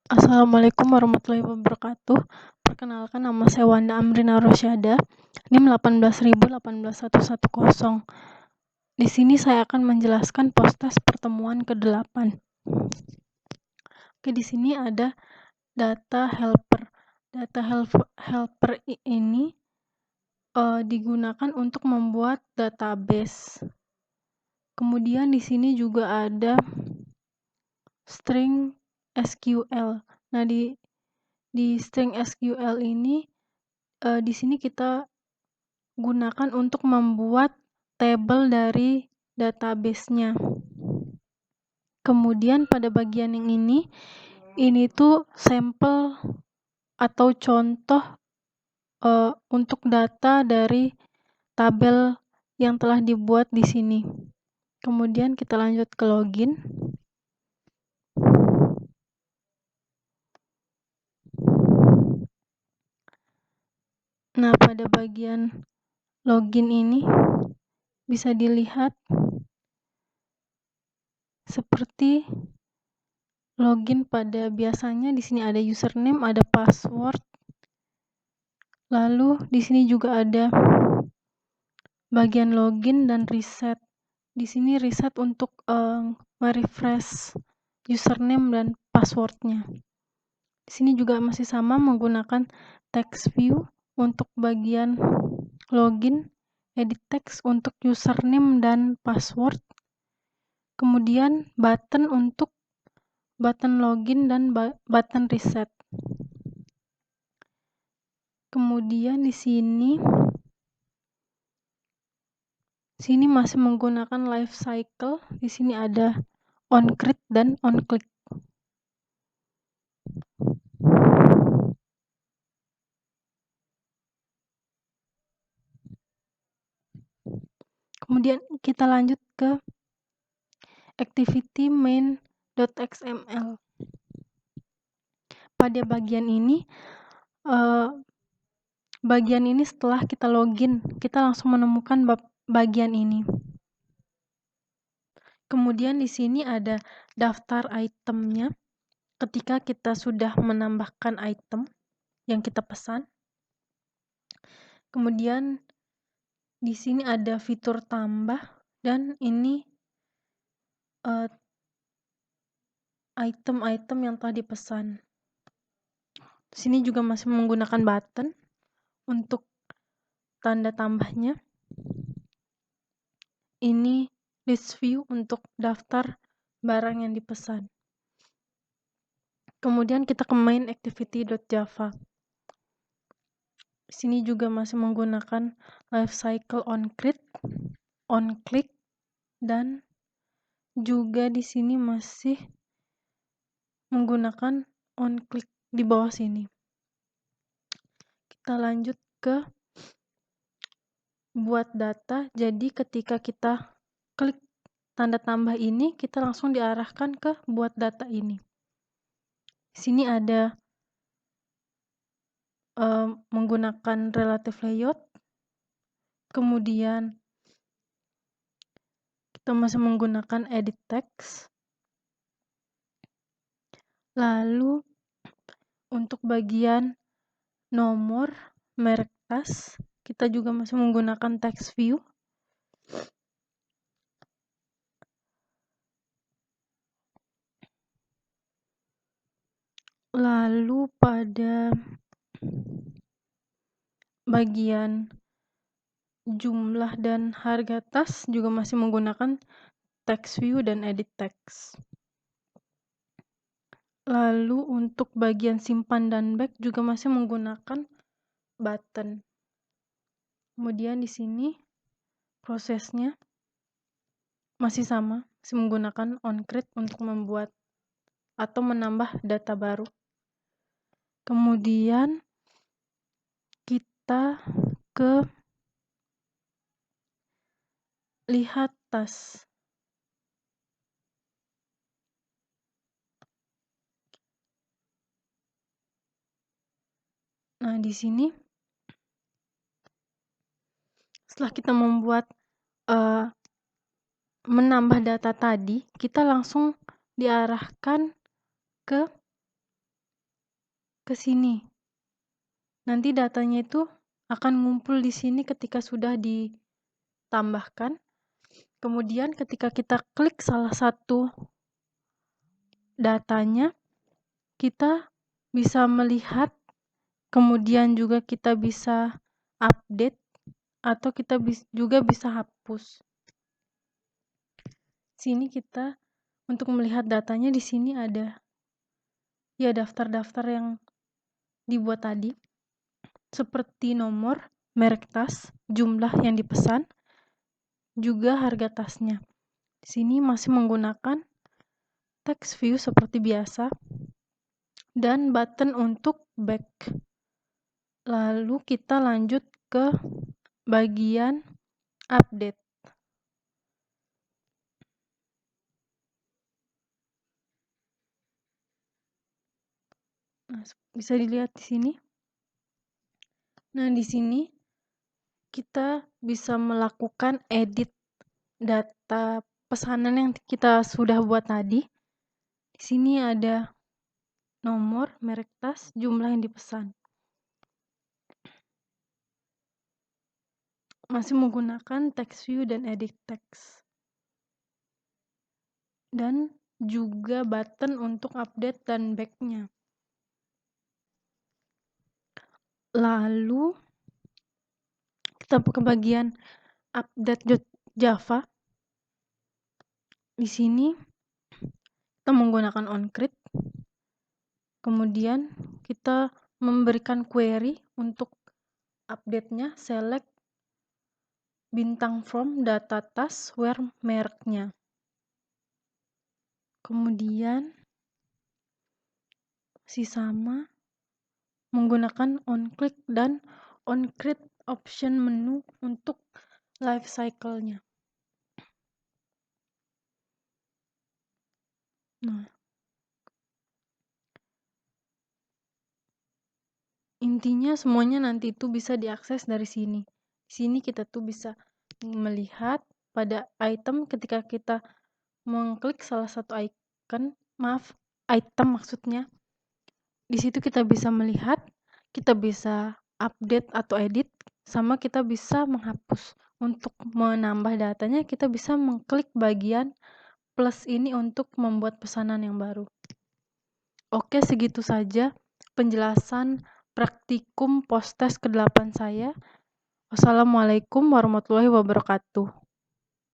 Assalamualaikum warahmatullahi wabarakatuh. Perkenalkan, nama saya Wanda Amrina Rosyada, NIM 18.18110. Di sini saya akan menjelaskan postas pertemuan ke-8. Oke, di sini ada data helper. Data helper ini digunakan untuk membuat database. Kemudian di sini juga ada string SQL. Nah, di string SQL ini di sini kita gunakan untuk membuat tabel dari database-nya. Kemudian pada bagian yang ini tuh sampel atau contoh untuk data dari tabel yang telah dibuat di sini. Kemudian kita lanjut ke login. Nah, pada bagian login ini bisa dilihat seperti login pada biasanya. Di sini ada username, ada password. Lalu di sini juga ada bagian login dan reset. Di sini reset untuk merefresh username dan passwordnya. Di sini juga masih sama menggunakan text view untuk bagian login, edit text untuk username dan password. Kemudian button untuk button login dan button reset. Kemudian di sini masih menggunakan life cycle. Di sini ada on create dan on click. Kemudian kita lanjut ke activity main.xml. Pada bagian ini setelah kita login, kita langsung menemukan bagian ini. Kemudian di sini ada daftar itemnya. Ketika kita sudah menambahkan item yang kita pesan. Kemudian di sini ada fitur tambah dan ini item-item yang telah dipesan. Di sini juga masih menggunakan button untuk tanda tambahnya. Ini list view untuk daftar barang yang dipesan. Kemudian kita ke main activity.java. Di sini juga masih menggunakan life cycle on create, on click, dan juga di sini masih menggunakan on click di bawah sini. Kita lanjut ke buat data. Jadi ketika kita klik tanda tambah ini, kita langsung diarahkan ke buat data ini. Di sini ada menggunakan relative layout. Kemudian kita masih menggunakan edit text. Lalu untuk bagian nomor, merek tas, kita juga masih menggunakan text view. Lalu pada bagian jumlah dan harga tas juga masih menggunakan text view dan edit text. Lalu untuk bagian simpan dan back juga masih menggunakan button. Kemudian di sini prosesnya masih sama, masih menggunakan on create untuk membuat atau menambah data baru. Kemudian kita ke lihat tas. Nah, di sini setelah kita membuat menambah data tadi, kita langsung diarahkan ke ke sini. Nanti datanya itu akan ngumpul di sini ketika sudah ditambahkan. Kemudian ketika kita klik salah satu datanya, kita bisa melihat, kemudian juga kita bisa update, atau kita juga bisa hapus. Sini kita untuk melihat datanya, di sini ada ya daftar-daftar yang dibuat tadi, seperti nomor, merek tas, jumlah yang dipesan, juga harga tasnya. Di sini masih menggunakan text view seperti biasa dan button untuk back. Lalu kita lanjut ke bagian update. Nah, bisa dilihat di sini. Nah, di sini kita bisa melakukan edit data pesanan yang kita sudah buat tadi. Di sini ada nomor, merek tas, jumlah yang dipesan. Masih menggunakan text view dan edit text. Dan juga button untuk update dan back-nya. Lalu kita ke bagian update Java. Di sini kita menggunakan onCreate. Kemudian kita memberikan query untuk update-nya, select bintang from data task where mereknya. Kemudian masih sama, menggunakan onClick dan onCreate option menu untuk life cycle-nya. Nah, intinya semuanya nanti itu bisa diakses dari sini. Di sini kita tuh bisa melihat pada item ketika kita mengklik salah satu item maksudnya. Di situ kita bisa melihat, kita bisa update atau edit, sama kita bisa menghapus. Untuk menambah datanya, kita bisa mengklik bagian plus ini untuk membuat pesanan yang baru. Oke, segitu saja penjelasan praktikum post-test ke-8 saya. Wassalamualaikum warahmatullahi wabarakatuh.